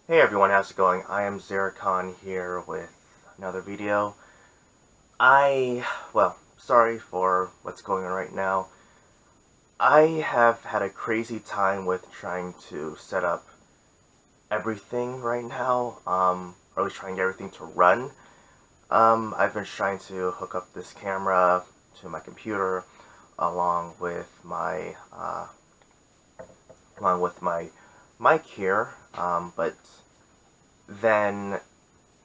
Hey everyone, how's it going? I am Zeracon here with another video. Sorry for what's going on right now. I have had a crazy time with trying to set up everything right now, or at least trying to get everything to run. I've been trying to hook up this camera to my computer along with my, mic here, but then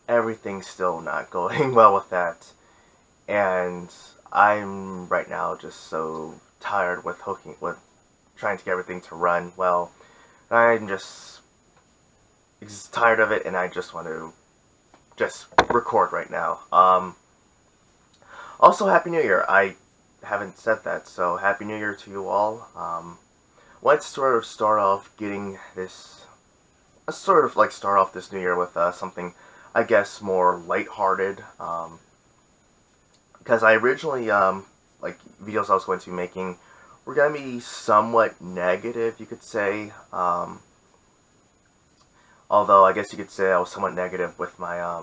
everything's still not going well with that, and I'm right now just so tired with trying to get everything to run well. I'm just tired of it, and I just want to just record right now. Also, Happy New Year. I haven't said that, so Happy New Year to you all. Let's sort of start off getting this, start off this new year with something, I guess, more lighthearted. Because I originally, videos I was going to be making were going to be somewhat negative, you could say. Although, I guess you could say I was somewhat negative with my,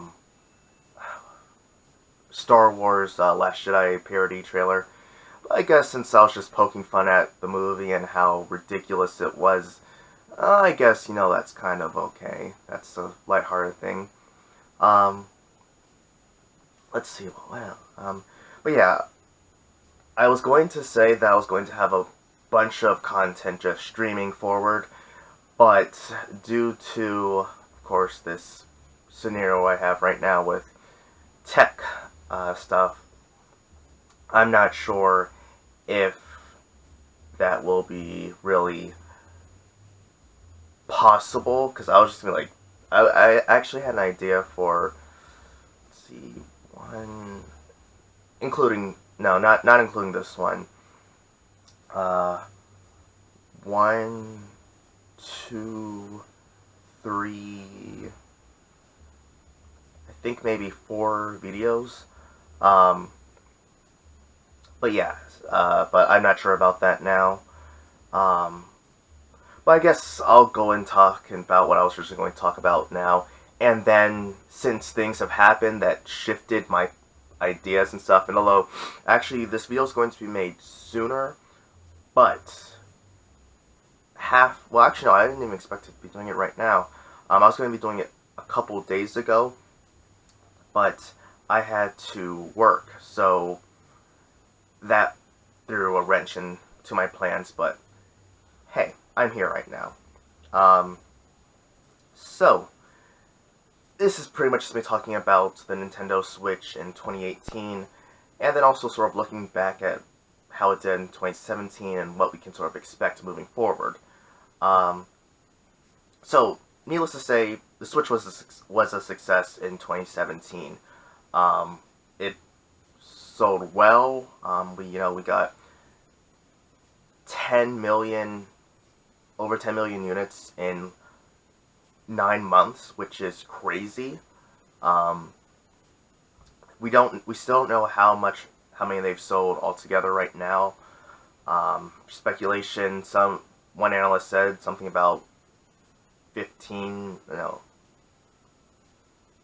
Star Wars Last Jedi parody trailer. But I guess since I was just poking fun at the movie and how ridiculous it was, I guess, that's kind of okay. That's a lighthearted thing. Um, let's see, but yeah, I was going to say that I was going to have a bunch of content just streaming forward, but due to, of course, this scenario I have right now with tech stuff, I'm not sure if that will be really possible, because I was just gonna I actually had an idea for, let's see, one, including, no, not including this one, uh, one, two, three, I think maybe 4 videos, um, but yeah, but I'm not sure about that now, um, but I guess I'll go and talk about what I was originally going to talk about now. And then, since things have happened that shifted my ideas and stuff, and although actually this video is going to be made sooner, but actually no, I didn't even expect to be doing it right now. I was going to be doing it a couple days ago, but I had to work, so that threw a wrench into my plans, but hey, I'm here right now. Um, so, this is pretty much just me talking about the Nintendo Switch in 2018, and then also sort of looking back at how it did in 2017 and what we can sort of expect moving forward. Um, so, needless to say, the Switch was a success in 2017. It sold well. We got 10 million, over 10 million units in 9 months, which is crazy. Um, we still don't know how many they've sold altogether right now. Speculation. One analyst said something about 15. No,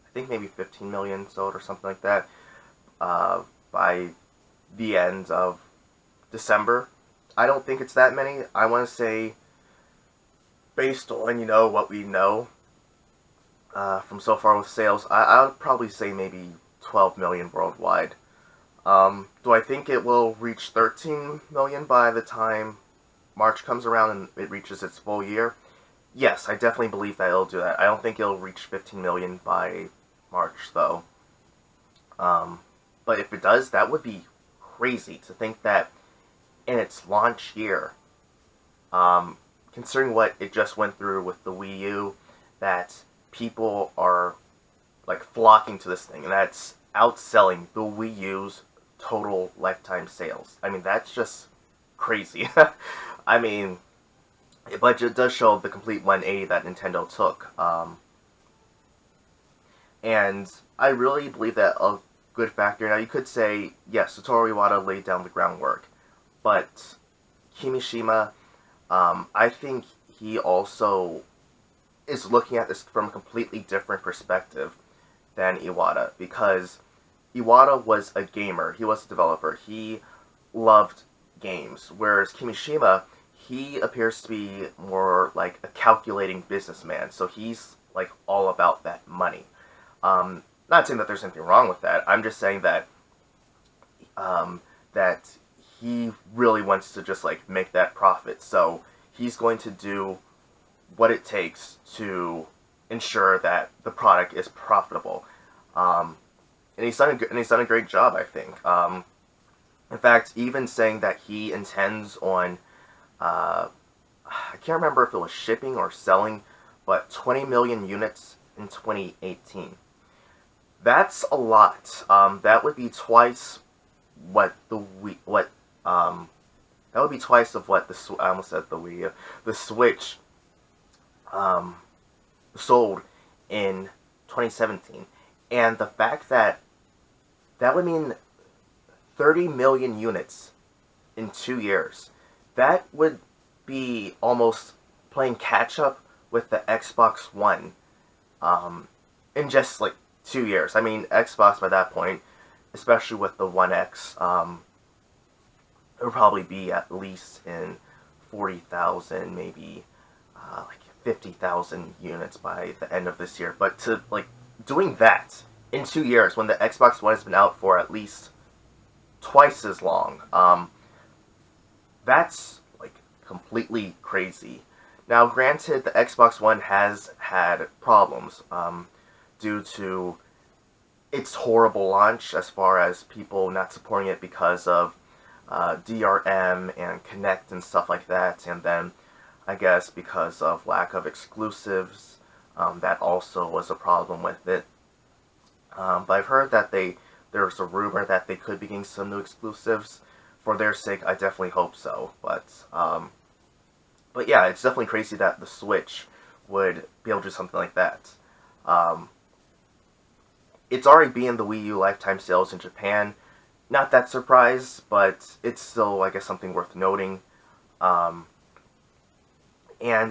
I think maybe 15 million sold or something like that by the end of December. I don't think it's that many. I want to say, based on what we know from so far with sales, I would probably say maybe 12 million worldwide. Do I think it will reach 13 million by the time March comes around and it reaches its full year? Yes, I definitely believe that it'll do that. I don't think it'll reach 15 million by March, though. But if it does, that would be crazy to think that in its launch year, considering what it just went through with the Wii U, that people are flocking to this thing, and that's outselling the Wii U's total lifetime sales. I mean, that's just crazy. I mean, but it does show the complete 180 that Nintendo took. And I really believe that a good factor. Now, you could say, yes, Satoru Iwata laid down the groundwork, but Kimishima, I think he also is looking at this from a completely different perspective than Iwata, because Iwata was a gamer, he was a developer, he loved games, whereas Kimishima, he appears to be more like a calculating businessman, so he's like all about that money. Not saying that there's anything wrong with that, I'm just saying that that he really wants to just like make that profit, so he's going to do what it takes to ensure that the product is profitable. And he's done a great job, I think. In fact, even saying that he intends on, I can't remember if it was shipping or selling, but 20 million units in 2018. That's a lot. That would be twice what the Wii, that would be twice of what I almost said the Wii, the Switch, sold in 2017. And the fact that that would mean 30 million units in 2 years. That would be almost playing catch up with the Xbox One in just like 2 years. I mean, Xbox by that point, especially with the One X, it would probably be at least in 40,000, maybe like 50,000 units by the end of this year. But to like doing that in 2 years when the Xbox One has been out for at least twice as long, that's like completely crazy. Now, granted, the Xbox One has had problems due to its horrible launch, as far as people not supporting it because of DRM and Kinect and stuff like that, and then I guess because of lack of exclusives, that also was a problem with it. But I've heard that there's a rumor that they could be getting some new exclusives. For their sake, I definitely hope so. But yeah, it's definitely crazy that the Switch would be able to do something like that. It's already being the Wii U lifetime sales in Japan. Not that surprised, but it's still, I guess, something worth noting. And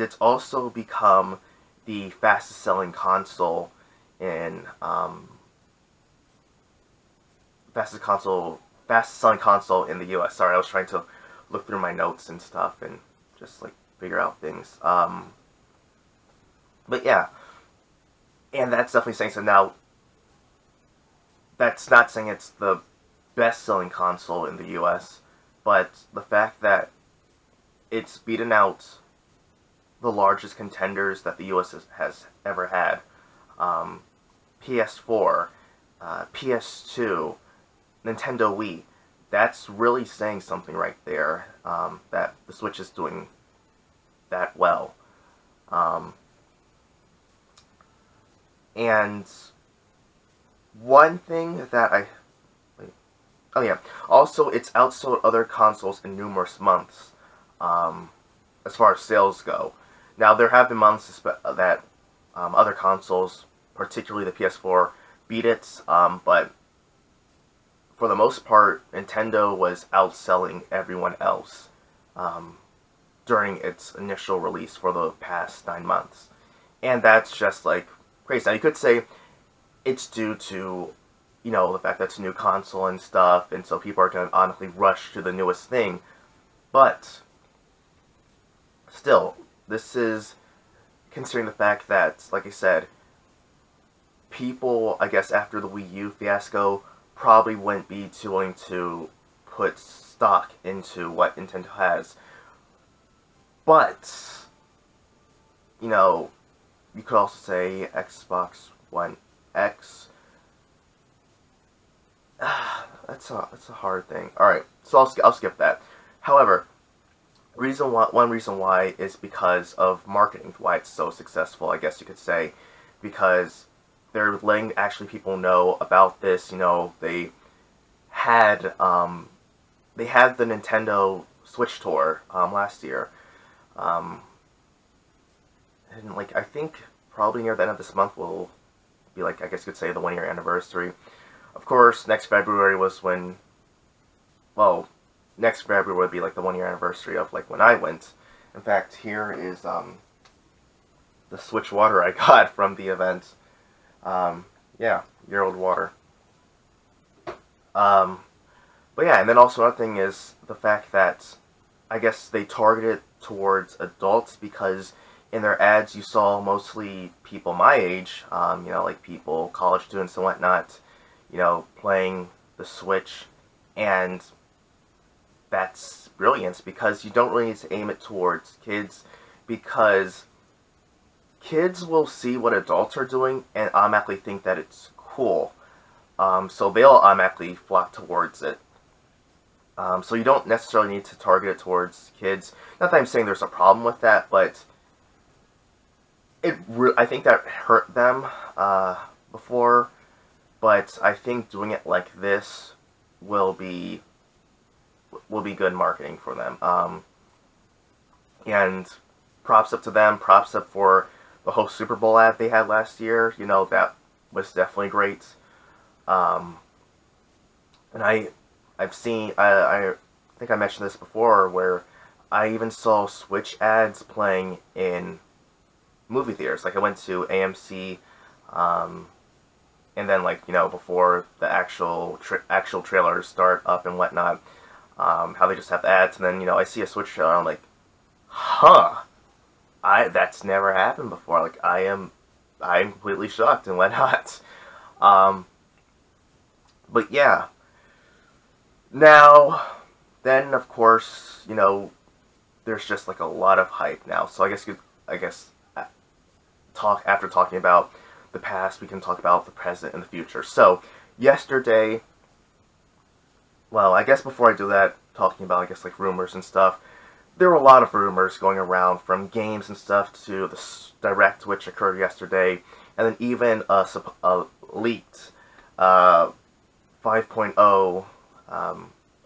it's also become the fastest selling console in fastest selling console in the US. Sorry, I was trying to look through my notes and stuff and just like figure out things. But yeah, and that's definitely saying so. Now, that's not saying it's the best selling console in the US, but the fact that it's beaten out the largest contenders that the US has ever had, PS4, PS2, Nintendo Wii, that's really saying something right there, that the Switch is doing that well. And one thing that oh yeah, also it's outsold other consoles in numerous months, as far as sales go. Now, there have been months that other consoles, particularly the PS4, beat it, but for the most part, Nintendo was outselling everyone else during its initial release for the past 9 months. And that's just like crazy. Now, you could say it's due to, you know, the fact that it's a new console and stuff, and so people are going to honestly rush to the newest thing. But still, this is considering the fact that, like I said, people, I guess, after the Wii U fiasco, probably wouldn't be too willing to put stock into what Nintendo has. But, you know, you could also say Xbox One X. That's a hard thing. Alright, so I'll skip that. However, one reason why is because of marketing, why it's so successful, I guess you could say, because they're letting actually people know about this. You know, they had the Nintendo Switch tour last year, and like I think probably near the end of this month will be, like, I guess you could say, the 1-year anniversary. Of course, next February was when, well, next February would be like the 1-year anniversary of like when I went. In fact, here is the Switch water I got from the event. Yeah, year-old water. Um, but yeah, and then also another thing is the fact that I guess they targeted towards adults because in their ads you saw mostly people my age, like people, college students and whatnot, playing the Switch, and that's brilliant because you don't really need to aim it towards kids because kids will see what adults are doing and automatically think that it's cool. So they'll automatically flock towards it. So you don't necessarily need to target it towards kids. Not that I'm saying there's a problem with that, but I think that hurt them before. But I think doing it like this will be good marketing for them. And props up to them. Props up for the whole Super Bowl ad they had last year. That was definitely great. And I've seen, I think I mentioned this before, where I even saw Switch ads playing in movie theaters. Like I went to AMC, and then before the actual trailers start up and whatnot, how they just have the ads, and then I see a Switch trailer, and I'm like, huh, that's never happened before. Like I'm completely shocked and whatnot. But yeah. Now, then of course, there's just like a lot of hype now. So I guess after talking about the past, we can talk about the present and the future. So yesterday, well, I guess before I do that, talking about like rumors and stuff, there were a lot of rumors going around from games and stuff to the Direct, which occurred yesterday, and then even a leaked 5.0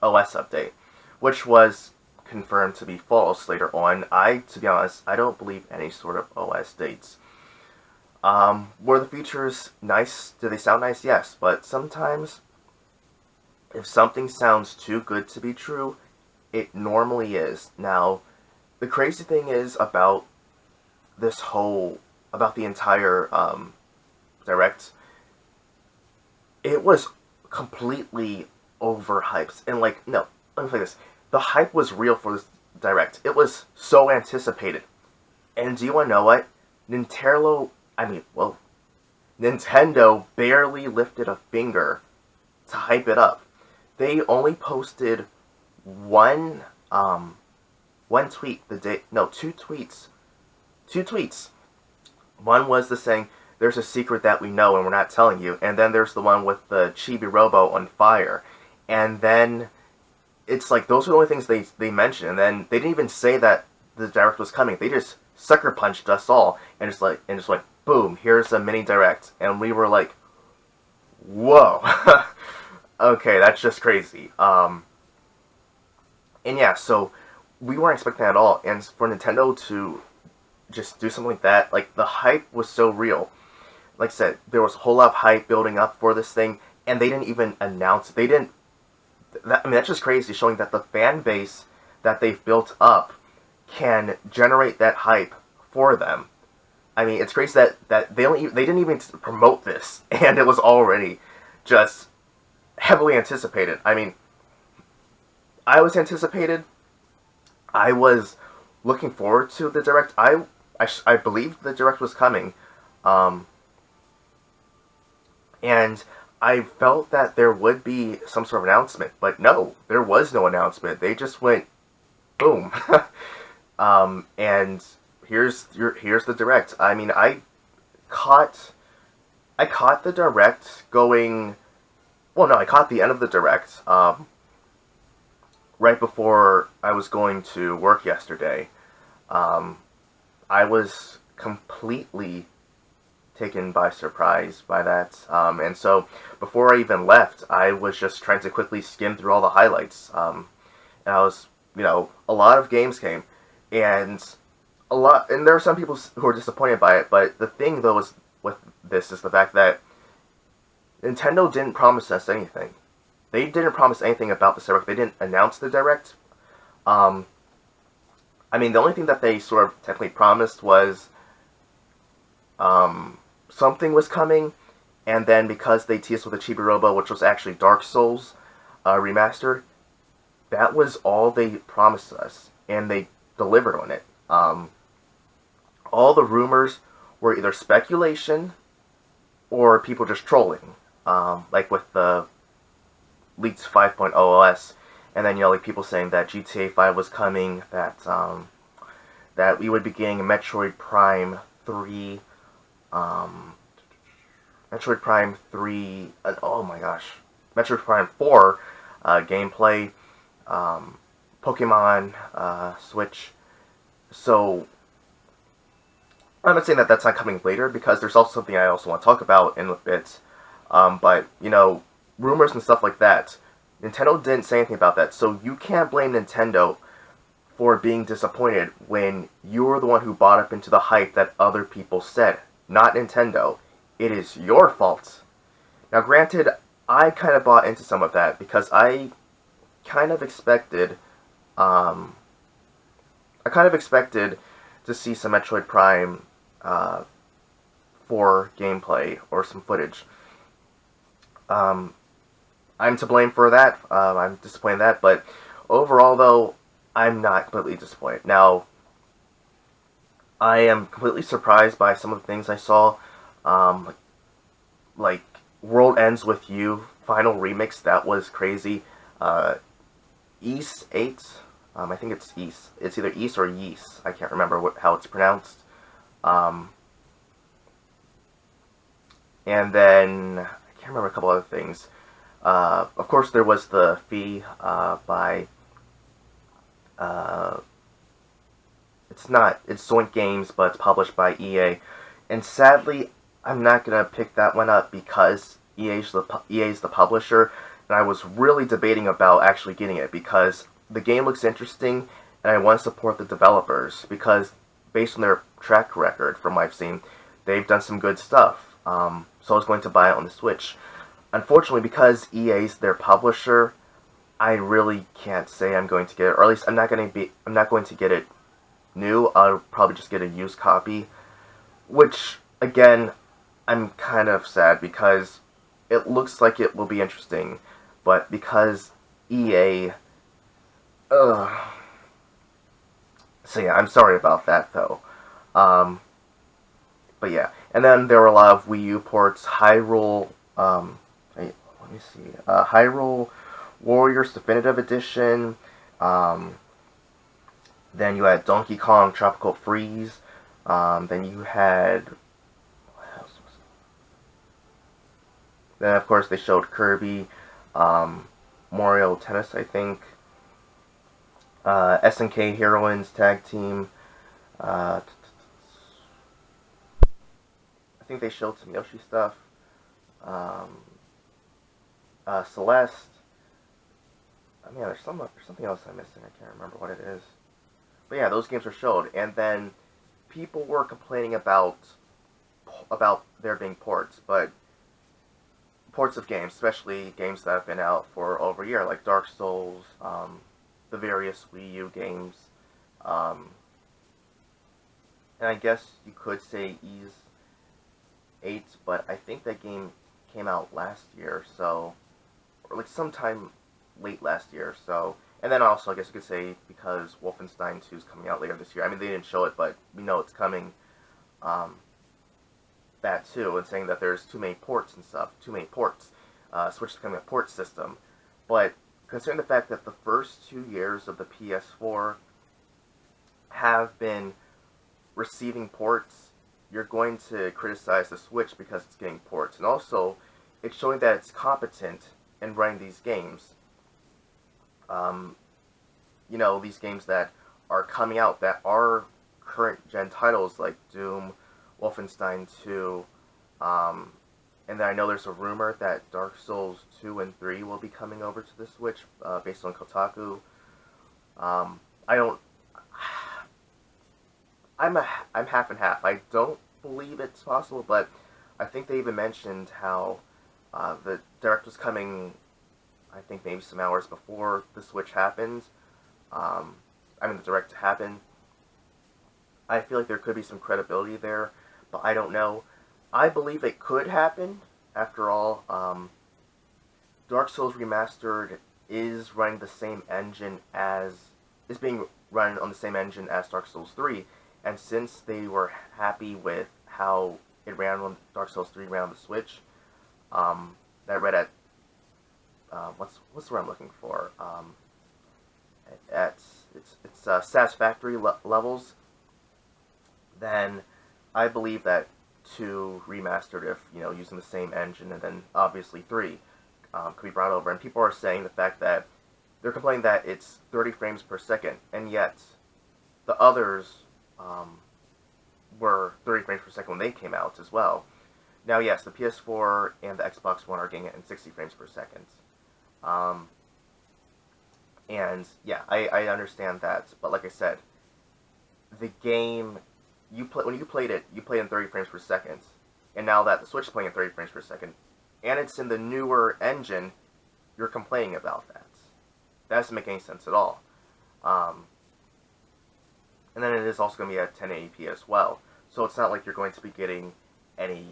OS update, which was confirmed to be false later on. To be honest, I don't believe any sort of OS dates. Were the features nice? Do they sound nice? Yes, but sometimes if something sounds too good to be true, it normally is. Now, the crazy thing is about the entire Direct, it was completely overhyped. And no, let me play this. The hype was real for this Direct. It was so anticipated. And do you want to know what? Nintendo barely lifted a finger to hype it up. They only posted one tweet the day, no, two tweets. Two tweets. One was the saying, there's a secret that we know and we're not telling you. And then there's the one with the Chibi Robo on fire. And then it's like, those are the only things they mentioned. And then they didn't even say that the Direct was coming. They just sucker punched us all and just went, boom, here's a mini Direct. And we were like, whoa. Okay, that's just crazy. And yeah, so we weren't expecting that at all. And for Nintendo to just do something like that, the hype was so real. Like I said, there was a whole lot of hype building up for this thing, and they didn't even announce it. That's just crazy, showing that the fan base that they've built up can generate that hype for them. I mean, it's crazy that they didn't even promote this, and it was already just heavily anticipated. I mean, I was anticipated. I was looking forward to the Direct. I believed the Direct was coming. And I felt that there would be some sort of announcement, but no, there was no announcement. They just went, boom. And here's the Direct. I mean, I caught the Direct going, well, no, I caught the end of the Direct, right before I was going to work yesterday. I was completely taken by surprise by that, and so before I even left, I was just trying to quickly skim through all the highlights, and I was, a lot of games came, and there are some people who are disappointed by it, but the thing, though, is with this is the fact that Nintendo didn't promise us anything. They didn't promise anything about the Direct. They didn't announce the Direct. I mean, the only thing that they sort of technically promised was something was coming, and then because they teased with a Chibi Robo, which was actually Dark Souls remastered, that was all they promised us, and they delivered on it. All the rumors were either speculation or people just trolling, like with the leaked 5.0 OS, and then like people saying that GTA 5 was coming, that we would be getting a Metroid Prime 3, um, Metroid Prime 3, oh my gosh, Metroid Prime 4 gameplay, Pokemon Switch. So I'm not saying that that's not coming later, because there's also something I also want to talk about in a bit. But, rumors and stuff like that, Nintendo didn't say anything about that, so you can't blame Nintendo for being disappointed when you were the one who bought up into the hype that other people said, not Nintendo. It is your fault. Now, granted, I kind of bought into some of that, because I kind of expected, to see some Metroid Prime 4 gameplay or some footage. I'm to blame for that. I'm disappointed in that, but overall, though, I'm not completely disappointed. Now, I am completely surprised by some of the things I saw, like World Ends With You Final Remix. That was crazy. Ys 8, I think it's Ys. It's either Ys or Ys. I can't remember how it's pronounced. And then, I can't remember a couple other things. Of course, there was the Fee by... it's Zoink Games, but it's published by EA. And sadly, I'm not going to pick that one up because EA's the publisher. And I was really debating about actually getting it because the game looks interesting and I want to support the developers because based on their track record from what I've seen, they've done some good stuff. So I was going to buy it on the Switch. Unfortunately, because EA's their publisher, I really can't say I'm going to get it, or at least I'm not going to get it new. I'll probably just get a used copy, which again, I'm kind of sad because it looks like it will be interesting, but because EA, so yeah, I'm sorry about that though. But yeah, and then there were a lot of Wii U ports, Hyrule, let me see, Hyrule Warriors Definitive Edition, then you had Donkey Kong Tropical Freeze, then you had, what else was it? Then of course they showed Kirby, Mario Tennis, I think, SNK Heroines Tag Team, I think they showed some Yoshi stuff, Celeste. I mean, there's something else I'm missing. I can't remember what it is. But yeah, those games were showed, and then people were complaining about there being ports, but ports of games, especially games that have been out for over a year, like Dark Souls, the various Wii U games, and I guess you could say Ys 8, but I think that game came out last year, so, or like sometime late last year, so, and then also I guess you could say because Wolfenstein 2 is coming out later this year. I mean, they didn't show it, but we know it's coming, that too, and saying that there's too many ports and stuff, Switch is becoming a port system, but considering the fact that the first 2 years of the PS4 have been receiving ports, you're going to criticize the Switch because it's getting ports, and also, it's showing that it's competent in running these games. These games that are coming out that are current gen titles like Doom, Wolfenstein 2, and then I know there's a rumor that Dark Souls 2 and 3 will be coming over to the Switch, based on Kotaku. I'm half and half. I don't believe it's possible, but I think they even mentioned how the Direct was coming, I think maybe some hours before the Switch happened. The Direct happened. I feel like there could be some credibility there, but I don't know. I believe it could happen. After all, Dark Souls Remastered is running the same engine as is being run on the same engine as Dark Souls 3, and since they were happy with how it ran when Dark Souls 3 ran on the Switch, that read at what's the word I'm looking for? At it's satisfactory levels. Then I believe that 2 remastered, if using the same engine, and then obviously 3 could be brought over. And people are saying the fact that they're complaining that it's 30 frames per second, and yet the others were 30 frames per second when they came out as well. Now, yes, the PS4 and the Xbox One are getting it in 60 frames per second. And yeah, I understand that, but like I said, the game when you played it, you played in 30 frames per second, and now that the Switch is playing in 30 frames per second, and it's in the newer engine, you're complaining about that. That doesn't make any sense at all. And then it is also going to be at 1080p as well, so it's not like you're going to be getting any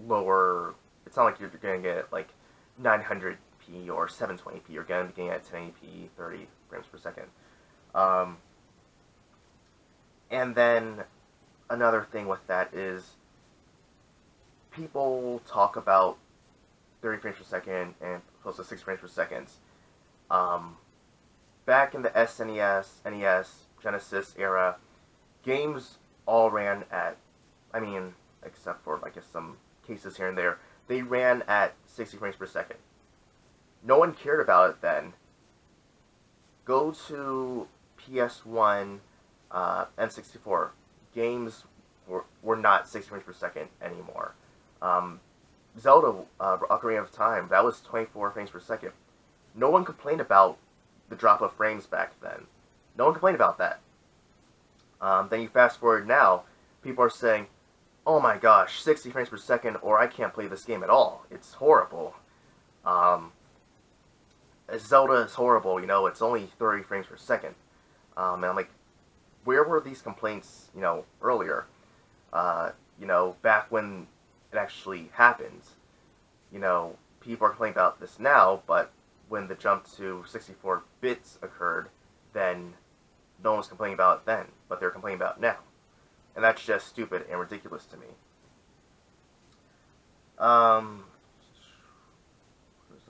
lower. It's not like you're going to get like 900p or 720p. You're going to be getting at 1080p, 30 frames per second. And then another thing with that is people talk about 30 frames per second and close to 60 frames per second. Back in the SNES, NES, Genesis era, games all ran at, I mean, except for, I guess, some cases here and there, they ran at 60 frames per second. No one cared about it then. Go to PS1, N64. Games were not 60 frames per second anymore. Zelda, Ocarina of Time, that was 24 frames per second. No one complained about the drop of frames back then. No one complained about that. Then you fast forward now, people are saying, oh my gosh, 60 frames per second, or I can't play this game at all. It's horrible. Zelda is horrible, it's only 30 frames per second. And I'm like, where were these complaints, earlier? Back when it actually happened. People are complaining about this now, but when the jump to 64 bits occurred, then no one was complaining about it then, but they're complaining about it now. And that's just stupid and ridiculous to me. There's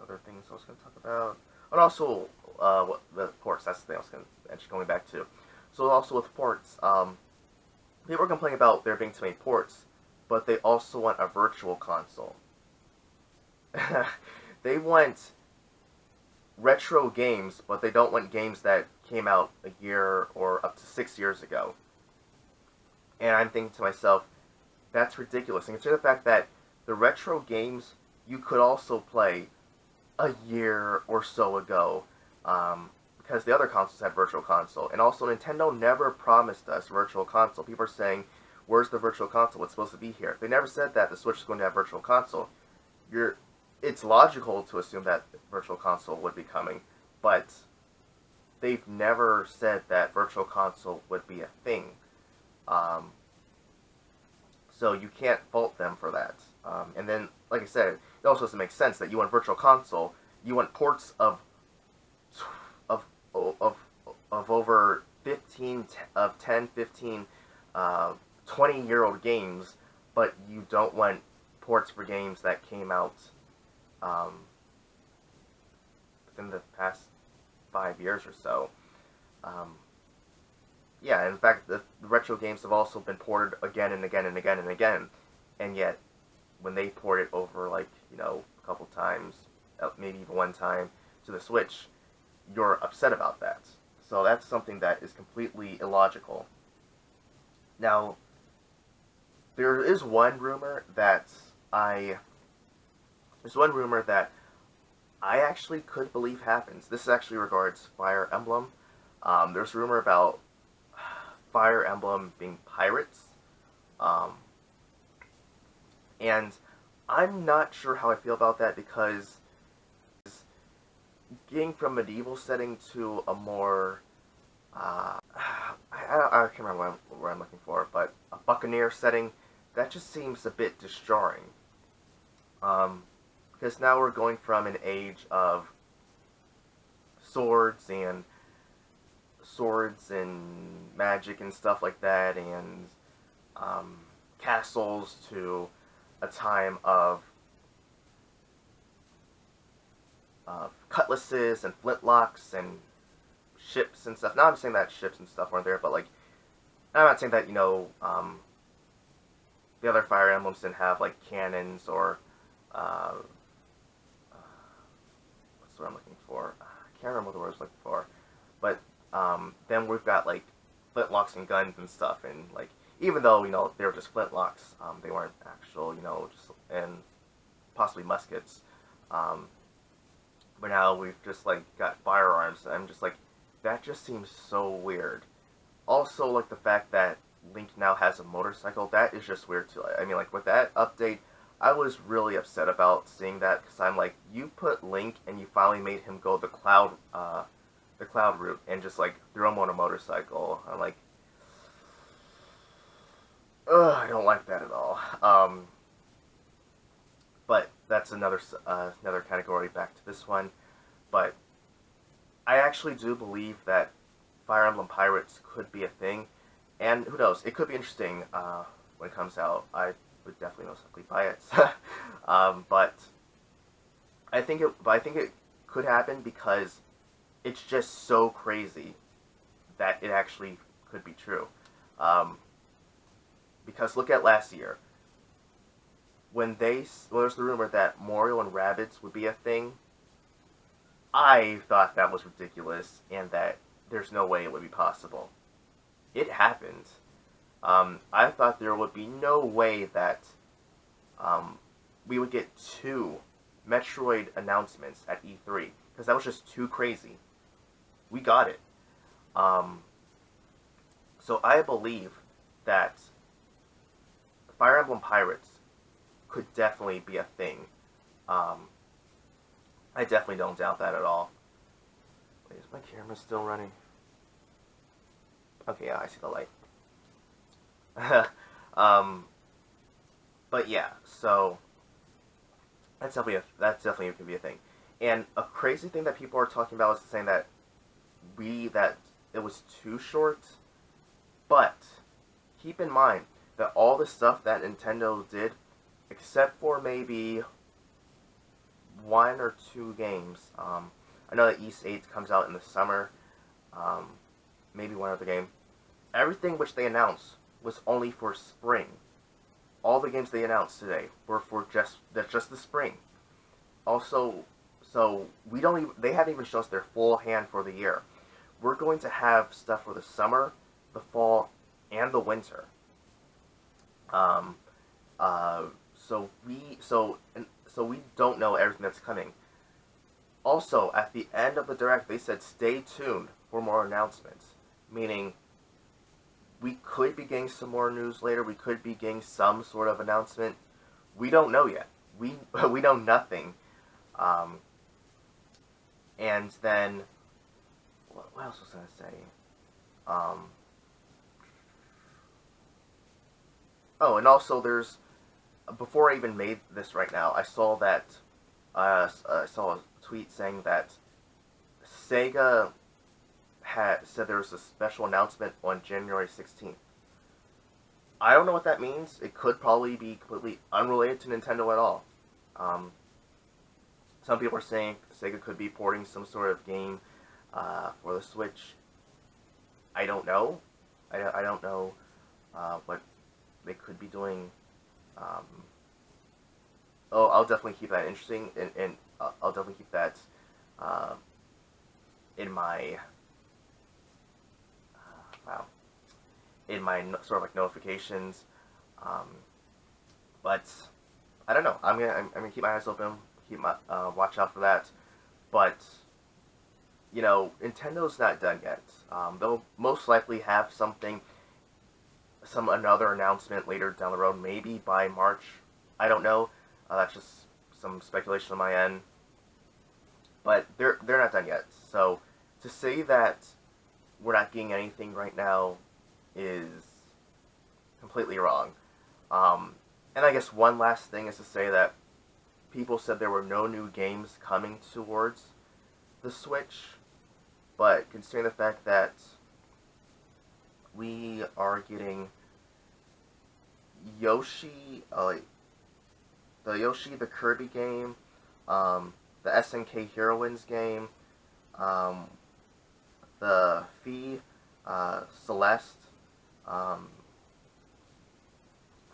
other things I was going to talk about. And also, the ports, that's the thing I was going to mention, going back to. So also with ports, people are complaining about there being too many ports, but they also want a virtual console. They want retro games, but they don't want games that came out a year or up to 6 years ago. And I'm thinking to myself, that's ridiculous. And consider the fact that the retro games you could also play a year or so ago, because the other consoles had Virtual Console. And also, Nintendo never promised us Virtual Console. People are saying, where's the Virtual Console? It's supposed to be here. They never said that the Switch is going to have Virtual Console. It's logical to assume that Virtual Console would be coming, but they've never said that Virtual Console would be a thing. So you can't fault them for that. And then, like I said, it also doesn't make sense that you want Virtual Console, you want ports of over 15, 10, 15, 20-year-old games, but you don't want ports for games that came out within the past 5 years or so. Yeah, in fact, the retro games have also been ported again and again and again and again, and yet when they port it over, like, a couple times, maybe even one time, to the Switch, you're upset about that. So that's something that is completely illogical. Now, there is one rumor that I actually could believe happens. This actually regards Fire Emblem. There's a rumor about Fire Emblem being pirates. And I'm not sure how I feel about that, because getting from medieval setting to a more I can't remember the word I'm looking for, but a Buccaneer setting, that just seems a bit disjarring. Because now we're going from an age of swords and magic and stuff like that, and castles, to a time of cutlasses and flintlocks and ships and stuff. Now I'm saying that ships and stuff weren't there, but like, I'm not saying that, the other Fire Emblems didn't have like cannons or what's the word I'm looking for? I can't remember what the word I was looking for. But then we've got like flintlocks and guns and stuff, and like, even though they were just flintlocks, they weren't actual, just, and possibly muskets. But now we've just like got firearms. And I'm just like, that just seems so weird. Also, like the fact that Link now has a motorcycle, that is just weird too. I mean, like with that update, I was really upset about seeing that, because I'm like, you put Link and you finally made him go the cloud route and just like throw him on a motorcycle. I'm like, ugh, I don't like that at all. But that's another category. Back to this one. But I actually do believe that Fire Emblem Pirates could be a thing, and who knows, it could be interesting when it comes out. I would definitely most likely buy it. But I think it could happen, because it's just so crazy that it actually could be true. Because look at last year, when there's the rumor that Mario and Rabbids would be a thing. I thought that was ridiculous, and that there's no way it would be possible. It happened. I thought there would be no way that we would get 2 Metroid announcements at E3, because that was just too crazy. We got it. So I believe that Fire Emblem Pirates could definitely be a thing. I definitely don't doubt that at all. Wait, is my camera still running? Okay, yeah, I see the light. But yeah, so that's definitely going to be a thing. And a crazy thing that people are talking about is saying that it was too short. But keep in mind that all the stuff that Nintendo did, except for maybe 1 or 2 games. I know that Ys 8 comes out in the summer. Maybe one other game. Everything which they announced was only for spring. All the games they announced today were for just the spring. Also, so they haven't even shown us their full hand for the year. We're going to have stuff for the summer, the fall, and the winter. So we don't know everything that's coming. Also, at the end of the Direct, they said stay tuned for more announcements. Meaning, we could be getting some more news later. We could be getting some sort of announcement. We don't know yet. We know nothing. And then, what else was I going to say? Oh, and also there's, before I even made this right now, I saw that, I saw a tweet saying that Sega had said there was a special announcement on January 16th. I don't know what that means. It could probably be completely unrelated to Nintendo at all. Some people are saying Sega could be porting some sort of game for the Switch. I don't know. I don't know what they could be doing. I'll definitely keep that interesting, and I'll definitely keep that in my sort of like notifications. But I don't know. I'm gonna keep my eyes open, keep my watch out for that. But Nintendo's not done yet. They'll most likely have another announcement later down the road, maybe by March. I don't know. That's just some speculation on my end. But they're not done yet. So to say that we're not getting anything right now is completely wrong. And I guess one last thing is to say that people said there were no new games coming towards the Switch, but considering the fact that we are getting Yoshi, the Yoshi, the Kirby game, the SNK Heroines game, um, the Fee, Celeste, um,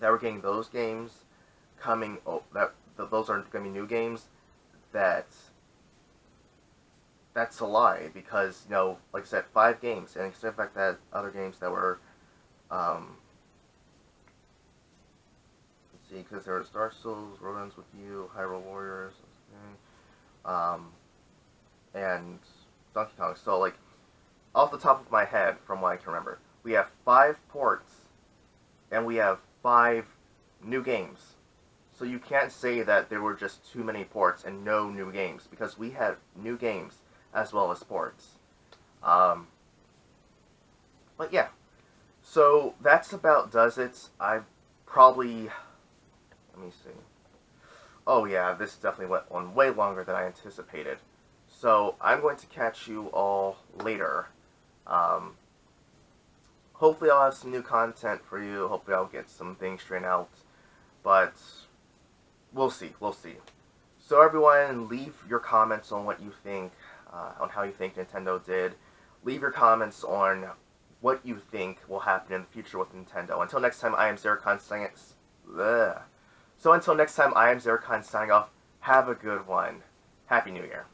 that we're getting those games coming. Oh, those aren't going to be new games. That's a lie because like I said, 5 games, and except the fact that other games that were, let's see, because there were Star Souls, Rodents with You, Hyrule Warriors, um, and Donkey Kong. So like off the top of my head, from what I can remember, we have 5 ports, and we have 5 new games. So you can't say that there were just too many ports and no new games, because we had new games as well as ports. But yeah, so that's about does it. I probably, let me see. Oh yeah, this definitely went on way longer than I anticipated. So I'm going to catch you all later. Um, Hopefully I'll have some new content for you. Hopefully I'll get some things straightened out. But we'll see. We'll see. So everyone, leave your comments on what you think, on how you think Nintendo did. Leave your comments on what you think will happen in the future with Nintendo. Until next time, I am Zeracon signing. So until next time, I am Zeracon signing off. Have a good one. Happy New Year.